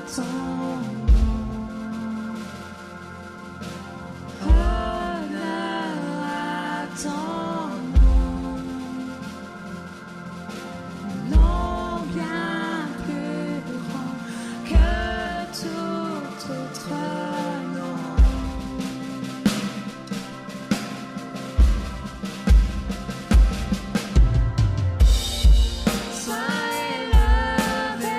Sois élevé.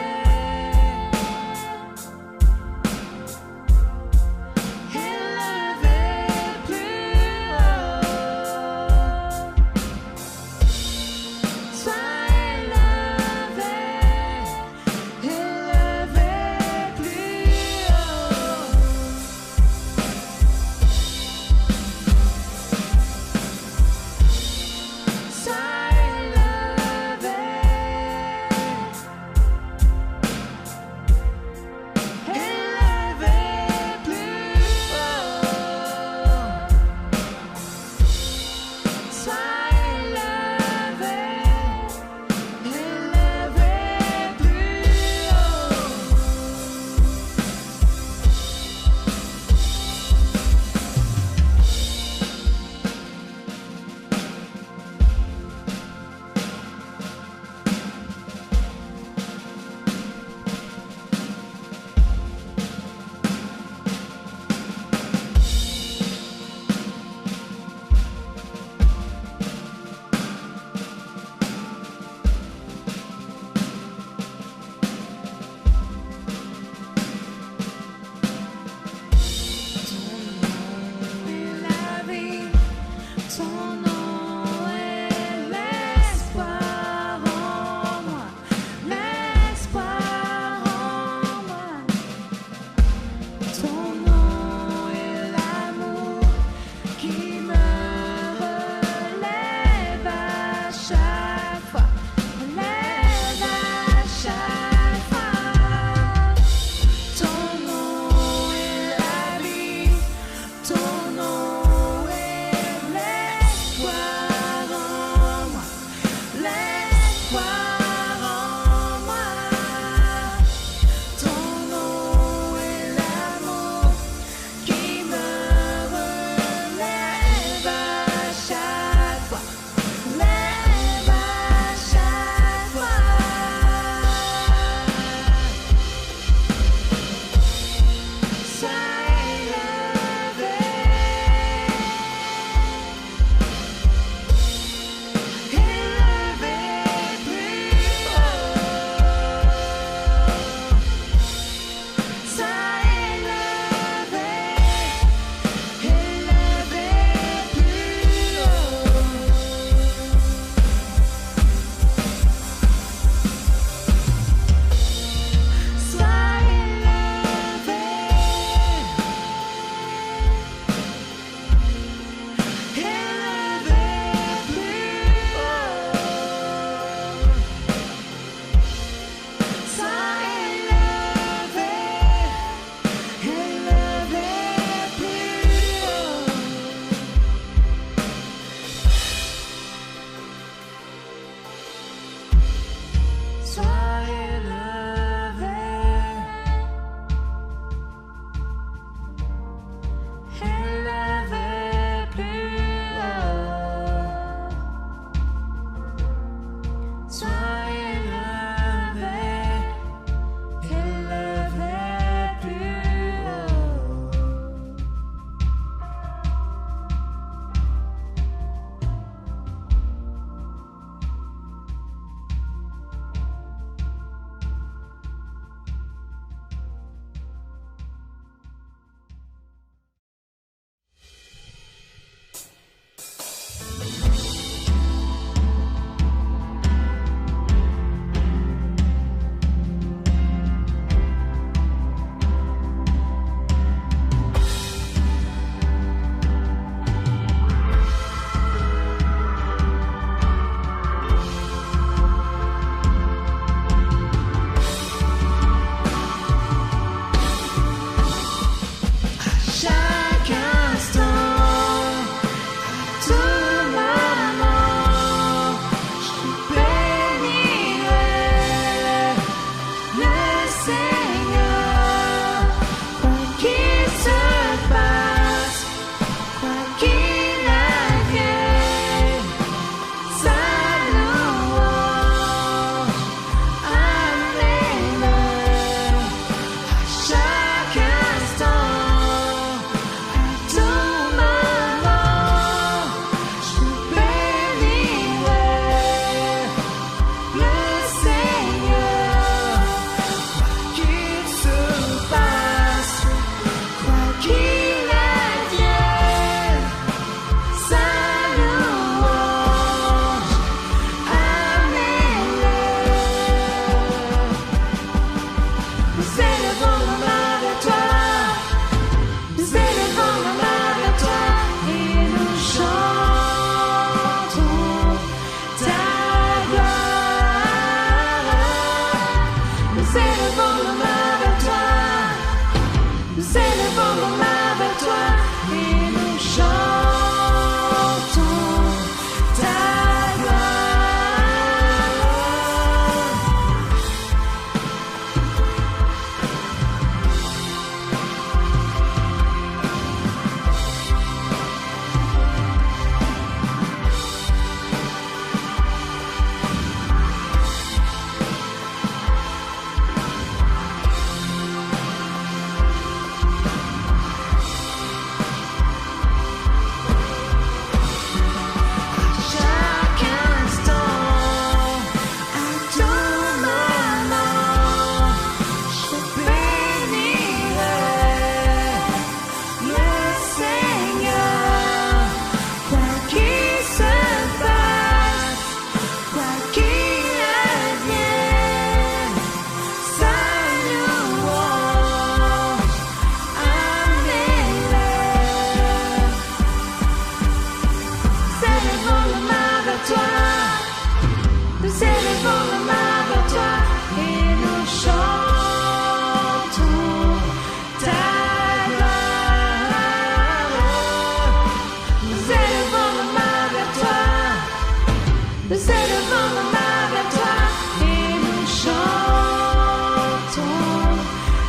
nous élevons nos mains vers toi et nous chantons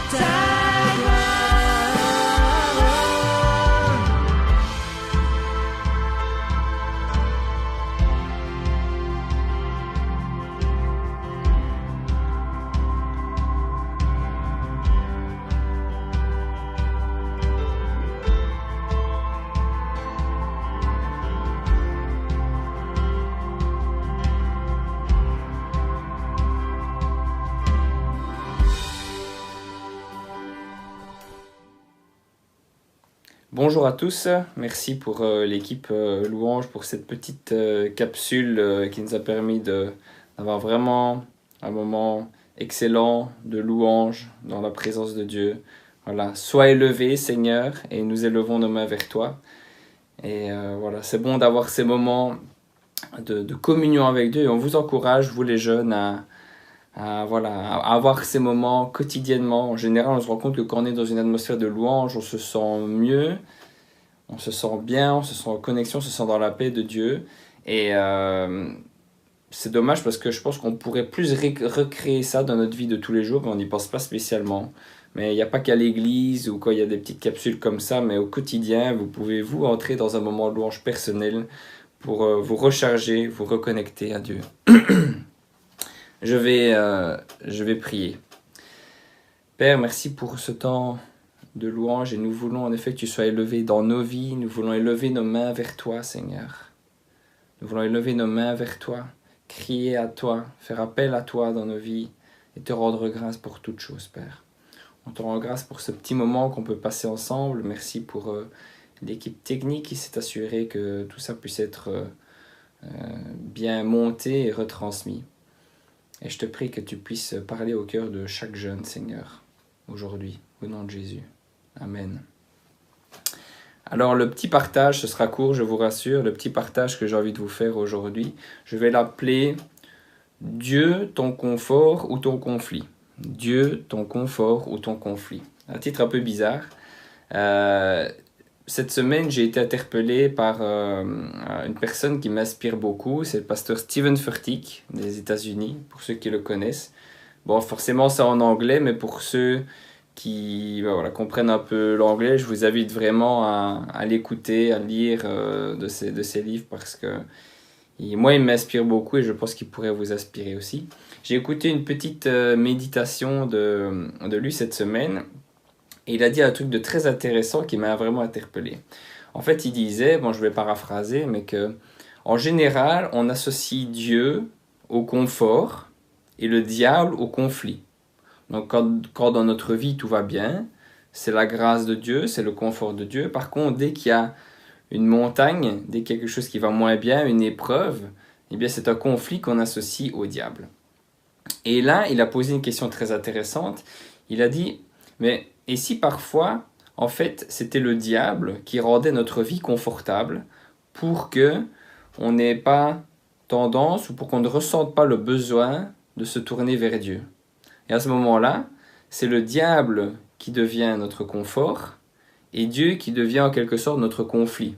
ta Bonjour à tous, merci pour l'équipe Louange pour cette petite capsule qui nous a permis d'avoir vraiment un moment excellent de louange dans la présence de Dieu. Voilà, sois élevé Seigneur et nous élevons nos mains vers toi. Et voilà, c'est bon d'avoir ces moments de communion avec Dieu et on vous encourage, vous les jeunes, à avoir ces moments quotidiennement. En général, on se rend compte que quand on est dans une atmosphère de louange, on se sent mieux, on se sent bien, on se sent en connexion, on se sent dans la paix de Dieu. Et c'est dommage parce que je pense qu'on pourrait plus recréer ça dans notre vie de tous les jours, mais on n'y pense pas spécialement. Mais il n'y a pas qu'à l'église ou quand il y a des petites capsules comme ça, mais au quotidien, vous pouvez vous entrer dans un moment de louange personnel pour vous recharger, vous reconnecter à Dieu. Je vais prier. Père, merci pour ce temps de louange et nous voulons en effet que tu sois élevé dans nos vies. Nous voulons élever nos mains vers toi, Seigneur. Nous voulons élever nos mains vers toi, crier à toi, faire appel à toi dans nos vies et te rendre grâce pour toutes choses, Père. On te rend grâce pour ce petit moment qu'on peut passer ensemble. Merci pour l'équipe technique qui s'est assurée que tout ça puisse être bien monté et retransmis. Et je te prie que tu puisses parler au cœur de chaque jeune, Seigneur, aujourd'hui, au nom de Jésus. Amen. Alors, le petit partage, ce sera court, je vous rassure. Le petit partage que j'ai envie de vous faire aujourd'hui, je vais l'appeler « Dieu, ton confort ou ton conflit ». Dieu, ton confort ou ton conflit. Un titre un peu bizarre. Cette semaine, j'ai été interpellé par une personne qui m'inspire beaucoup. C'est le pasteur Steven Furtick des États-Unis, pour ceux qui le connaissent. Bon, forcément, c'est en anglais, mais pour ceux qui comprennent un peu l'anglais, je vous invite vraiment à l'écouter, à lire de ses livres, parce que moi, il m'inspire beaucoup et je pense qu'il pourrait vous inspirer aussi. J'ai écouté une petite méditation de lui cette semaine. Et il a dit un truc de très intéressant qui m'a vraiment interpellé. En fait, il disait, bon, je vais paraphraser, mais que en général, on associe Dieu au confort et le diable au conflit. Donc, quand dans notre vie tout va bien, c'est la grâce de Dieu, c'est le confort de Dieu. Par contre, dès qu'il y a une montagne, dès qu'il y a quelque chose qui va moins bien, une épreuve, eh bien, c'est un conflit qu'on associe au diable. Et là, il a posé une question très intéressante. Il a dit, mais et si parfois, en fait, c'était le diable qui rendait notre vie confortable pour que on n'ait pas tendance ou pour qu'on ne ressente pas le besoin de se tourner vers Dieu. Et à ce moment-là, c'est le diable qui devient notre confort et Dieu qui devient en quelque sorte notre conflit.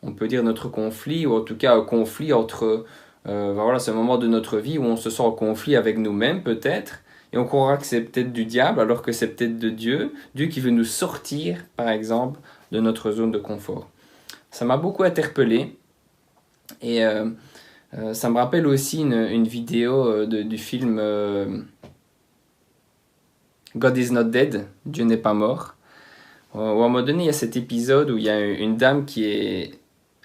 On peut dire notre conflit, ou en tout cas un conflit entre... c'est un moment de notre vie où on se sent en conflit avec nous-mêmes peut-être, et on croira que c'est peut-être du diable alors que c'est peut-être de Dieu, Dieu qui veut nous sortir, par exemple, de notre zone de confort. Ça m'a beaucoup interpellé, et ça me rappelle aussi une vidéo du film God is not dead, Dieu n'est pas mort, où à un moment donné, il y a cet épisode où il y a une dame qui est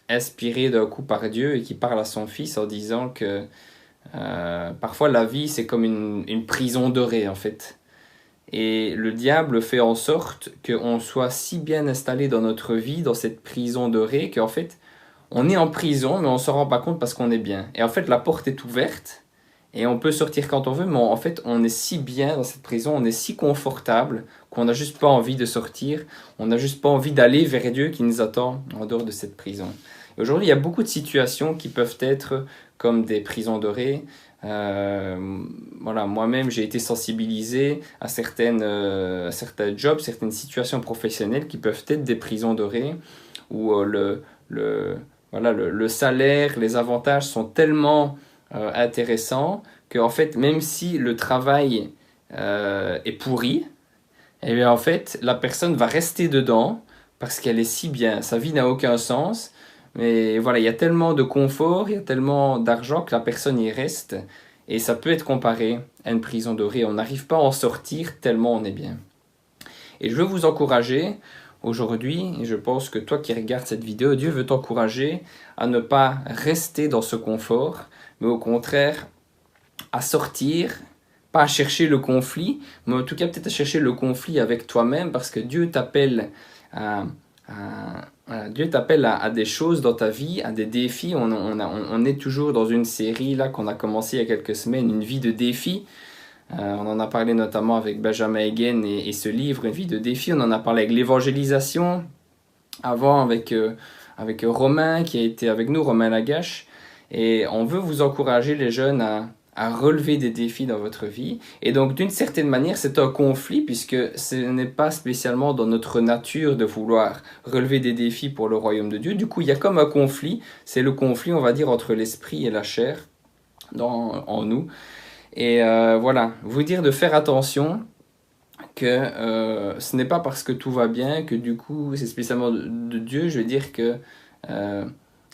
inspirée d'un coup par Dieu et qui parle à son fils en disant que parfois la vie c'est comme une prison dorée en fait. Et le diable fait en sorte qu'on soit si bien installé dans notre vie, dans cette prison dorée, qu'en fait on est en prison mais on ne s'en rend pas compte parce qu'on est bien. Et en fait la porte est ouverte et on peut sortir quand on veut, mais en fait on est si bien dans cette prison, on est si confortable qu'on n'a juste pas envie de sortir, on n'a juste pas envie d'aller vers Dieu qui nous attend en dehors de cette prison. Et aujourd'hui il y a beaucoup de situations qui peuvent être comme des prisons dorées. Moi-même j'ai été sensibilisé à certains jobs, certaines situations professionnelles qui peuvent être des prisons dorées où voilà, le salaire, les avantages sont tellement intéressants qu'en fait, même si le travail est pourri, et bien en fait, la personne va rester dedans parce qu'elle est si bien. Sa vie n'a aucun sens, mais voilà, il y a tellement de confort, il y a tellement d'argent que la personne y reste. Et ça peut être comparé à une prison dorée. On n'arrive pas à en sortir tellement on est bien. Et je veux vous encourager aujourd'hui, et je pense que toi qui regardes cette vidéo, Dieu veut t'encourager à ne pas rester dans ce confort, mais au contraire à sortir, pas à chercher le conflit, mais en tout cas peut-être à chercher le conflit avec toi-même, parce que Dieu t'appelle à des choses dans ta vie, à des défis. On est toujours dans une série là qu'on a commencé il y a quelques semaines, une vie de défis. On en a parlé notamment avec Benjamin Hagen et ce livre, Une vie de défis. On en a parlé avec l'évangélisation, avant avec Romain qui a été avec nous, Romain Lagache. Et on veut vous encourager les jeunes à relever des défis dans votre vie. Et donc, d'une certaine manière, c'est un conflit puisque ce n'est pas spécialement dans notre nature de vouloir relever des défis pour le royaume de Dieu. Du coup, il y a comme un conflit. C'est le conflit, on va dire, entre l'esprit et la chair en nous. Et voilà, vous dire de faire attention que ce n'est pas parce que tout va bien que du coup, c'est spécialement de Dieu. Je veux dire que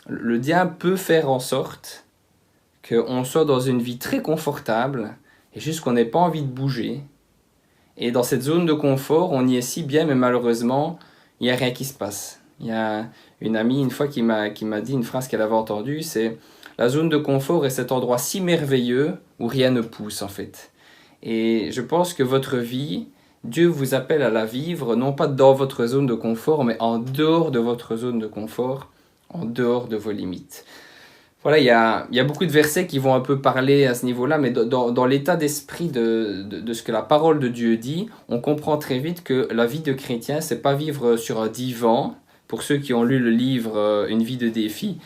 le diable peut faire en sorte qu'on soit dans une vie très confortable et juste qu'on n'ait pas envie de bouger. Et dans cette zone de confort, on y est si bien, mais malheureusement, il n'y a rien qui se passe. Il y a une amie, une fois, qui m'a dit une phrase qu'elle avait entendue, c'est « La zone de confort est cet endroit si merveilleux où rien ne pousse, en fait. » Et je pense que votre vie, Dieu vous appelle à la vivre, non pas dans votre zone de confort, mais en dehors de votre zone de confort, en dehors de vos limites. Voilà, il y a beaucoup de versets qui vont un peu parler à ce niveau-là, mais dans l'état d'esprit de ce que la parole de Dieu dit, on comprend très vite que la vie de chrétien, c'est pas vivre sur un divan. Pour ceux qui ont lu le livre Une vie de défi,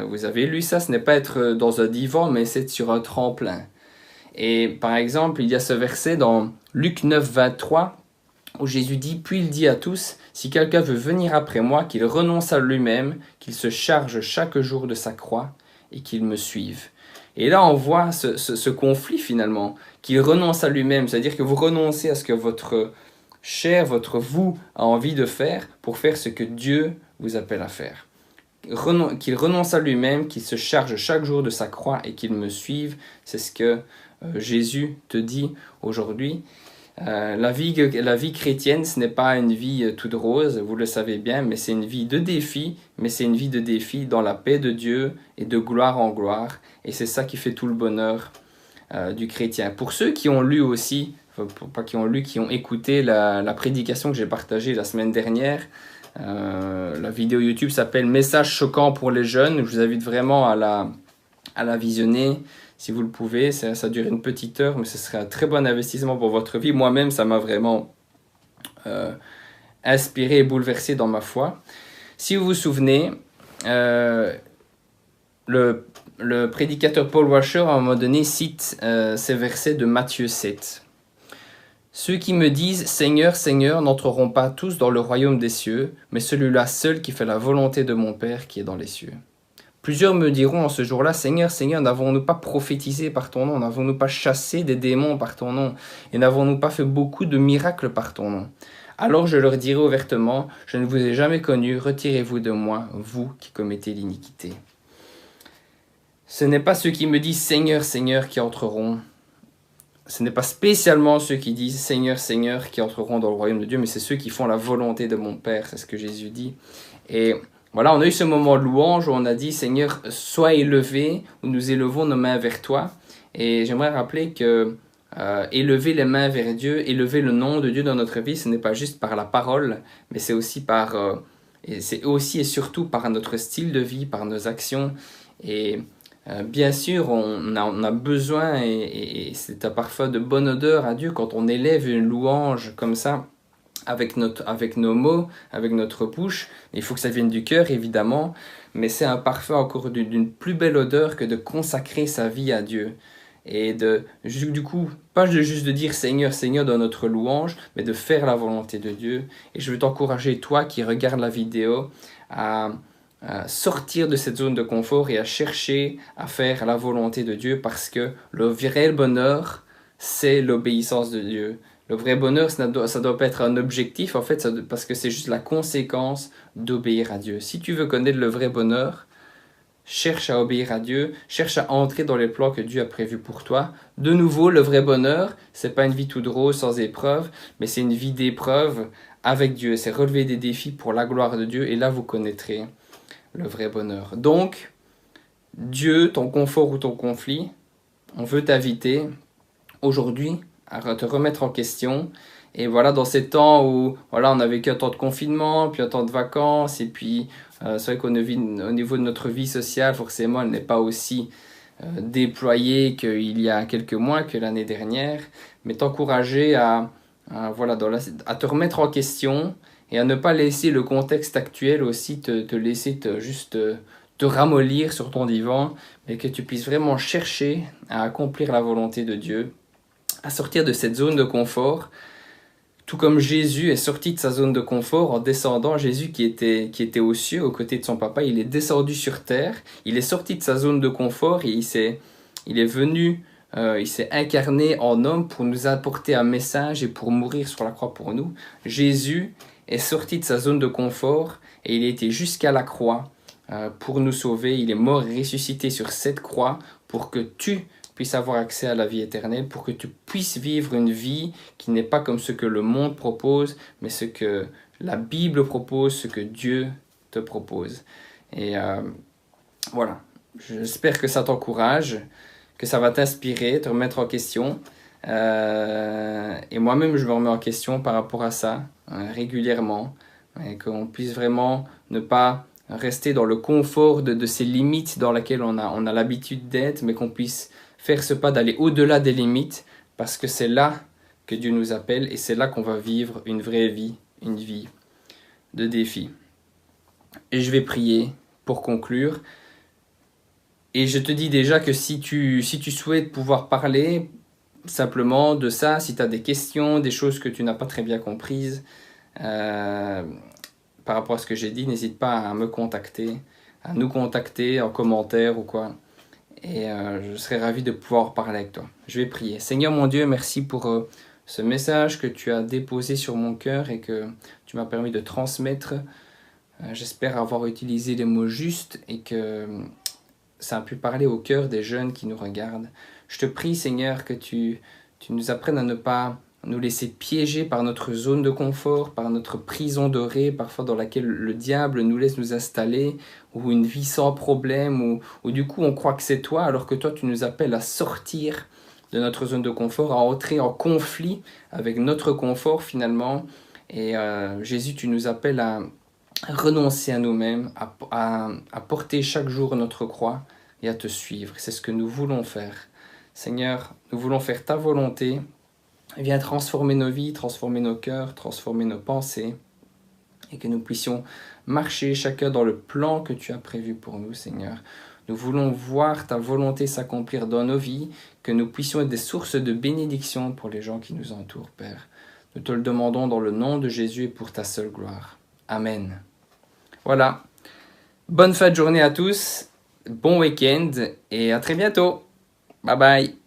vous avez lu ça, ce n'est pas être dans un divan, mais c'est être sur un tremplin. Et par exemple, il y a ce verset dans Luc 9, 23, où Jésus dit « Puis il dit à tous, si quelqu'un veut venir après moi, qu'il renonce à lui-même, qu'il se charge chaque jour de sa croix, et qu'il me suive. » Et là, on voit ce conflit finalement, qu'il renonce à lui-même, c'est-à-dire que vous renoncez à ce que votre chair, votre vous a envie de faire pour faire ce que Dieu vous appelle à faire. Qu'il renonce à lui-même, qu'il se charge chaque jour de sa croix et qu'il me suive, c'est ce que Jésus te dit aujourd'hui. La vie chrétienne, ce n'est pas une vie toute rose, vous le savez bien, mais c'est une vie de défi, mais c'est une vie de défi dans la paix de Dieu et de gloire en gloire. Et c'est ça qui fait tout le bonheur du chrétien. Pour ceux qui ont lu aussi, pas qui ont lu, qui ont écouté la prédication que j'ai partagée la semaine dernière, la vidéo YouTube s'appelle « Message choquant pour les jeunes ». Je vous invite vraiment à la visionner. Si vous le pouvez, ça dure une petite heure, mais ce serait un très bon investissement pour votre vie. Moi-même, ça m'a vraiment inspiré et bouleversé dans ma foi. Si vous vous souvenez, le prédicateur Paul Washer, à un moment donné, cite ces versets de Matthieu 7. « Ceux qui me disent « Seigneur, Seigneur » n'entreront pas tous dans le royaume des cieux, mais celui-là seul qui fait la volonté de mon Père qui est dans les cieux. » Plusieurs me diront en ce jour-là, « Seigneur, Seigneur, n'avons-nous pas prophétisé par ton nom? N'avons-nous pas chassé des démons par ton nom? Et n'avons-nous pas fait beaucoup de miracles par ton nom? Alors je leur dirai ouvertement, je ne vous ai jamais connu, retirez-vous de moi, vous qui commettez l'iniquité. » Ce n'est pas ceux qui me disent « Seigneur, Seigneur » qui entreront. Ce n'est pas spécialement ceux qui disent « Seigneur, Seigneur » qui entreront dans le royaume de Dieu, mais c'est ceux qui font la volonté de mon Père, c'est ce que Jésus dit. Et voilà, on a eu ce moment de louange où on a dit « Seigneur, sois élevé » où nous élevons nos mains vers toi. Et j'aimerais rappeler que élever les mains vers Dieu, élever le nom de Dieu dans notre vie, ce n'est pas juste par la parole, mais c'est aussi et surtout par notre style de vie, par nos actions. Et bien sûr, on a besoin, et c'est un parfum de bonne odeur à Dieu quand on élève une louange comme ça, avec nos mots, avec notre bouche. Il faut que ça vienne du cœur, évidemment, mais c'est un parfum encore d'une plus belle odeur que de consacrer sa vie à Dieu. Et du coup, pas juste de dire Seigneur, Seigneur dans notre louange, mais de faire la volonté de Dieu. Et je veux t'encourager, toi qui regardes la vidéo, à à sortir de cette zone de confort et à chercher à faire la volonté de Dieu, parce que le vrai bonheur, c'est l'obéissance de Dieu. Le vrai bonheur, ça doit pas être un objectif, en fait, parce que c'est juste la conséquence d'obéir à Dieu. Si tu veux connaître le vrai bonheur, cherche à obéir à Dieu, cherche à entrer dans les plans que Dieu a prévus pour toi. De nouveau, le vrai bonheur, c'est pas une vie toute rose sans épreuve, mais c'est une vie d'épreuve avec Dieu. C'est relever des défis pour la gloire de Dieu, et là vous connaîtrez le vrai bonheur. Donc, Dieu, ton confort ou ton conflit, on veut t'inviter aujourd'hui à te remettre en question. Et voilà, dans ces temps où voilà, on a vécu un temps de confinement, puis un temps de vacances, et puis c'est vrai qu'au niveau de notre vie sociale, forcément, elle n'est pas aussi déployée qu'il y a quelques mois, que l'année dernière, mais t'encourager voilà, à te remettre en question et à ne pas laisser le contexte actuel aussi te laisser juste te ramollir sur ton divan, mais que tu puisses vraiment chercher à accomplir la volonté de Dieu, à sortir de cette zone de confort. Tout comme Jésus est sorti de sa zone de confort en descendant, Jésus qui était aux cieux aux côtés de son papa, il est descendu sur terre, il est sorti de sa zone de confort et il est venu, il s'est incarné en homme pour nous apporter un message et pour mourir sur la croix pour nous. Jésus est sorti de sa zone de confort et il a été jusqu'à la croix pour nous sauver. Il est mort et ressuscité sur cette croix pour que tu puisses avoir accès à la vie éternelle, pour que tu puisses vivre une vie qui n'est pas comme ce que le monde propose, mais ce que la Bible propose, ce que Dieu te propose. Et voilà, j'espère que ça t'encourage, que ça va t'inspirer, te remettre en question. Et moi-même, je me remets en question par rapport à ça régulièrement, et qu'on puisse vraiment ne pas rester dans le confort de ces limites dans lesquelles on a l'habitude d'être, mais qu'on puisse faire ce pas d'aller au-delà des limites, parce que c'est là que Dieu nous appelle et c'est là qu'on va vivre une vraie vie, une vie de défi. Et je vais prier pour conclure. Et je te dis déjà que si tu souhaites pouvoir parler simplement de ça, si tu as des questions, des choses que tu n'as pas très bien comprises par rapport à ce que j'ai dit, n'hésite pas à me contacter, à nous contacter en commentaire ou quoi. Et je serai ravi de pouvoir parler avec toi. Je vais prier. Seigneur mon Dieu, merci pour ce message que tu as déposé sur mon cœur et que tu m'as permis de transmettre. J'espère avoir utilisé les mots justes et que ça a pu parler au cœur des jeunes qui nous regardent. Je te prie, Seigneur, que tu nous apprennes à ne pas nous laisser piéger par notre zone de confort, par notre prison dorée, parfois dans laquelle le diable nous laisse nous installer, ou une vie sans problème, ou du coup on croit que c'est toi, alors que toi tu nous appelles à sortir de notre zone de confort, à entrer en conflit avec notre confort finalement. Et Jésus, tu nous appelles à renoncer à nous-mêmes, à porter chaque jour notre croix et à te suivre. C'est ce que nous voulons faire. Seigneur, nous voulons faire ta volonté. Viens transformer nos vies, transformer nos cœurs, transformer nos pensées, et que nous puissions marcher chacun dans le plan que tu as prévu pour nous, Seigneur. Nous voulons voir ta volonté s'accomplir dans nos vies, que nous puissions être des sources de bénédiction pour les gens qui nous entourent, Père. Nous te le demandons dans le nom de Jésus et pour ta seule gloire. Amen. Voilà. Bonne fin de journée à tous, bon week-end et à très bientôt. Bye bye.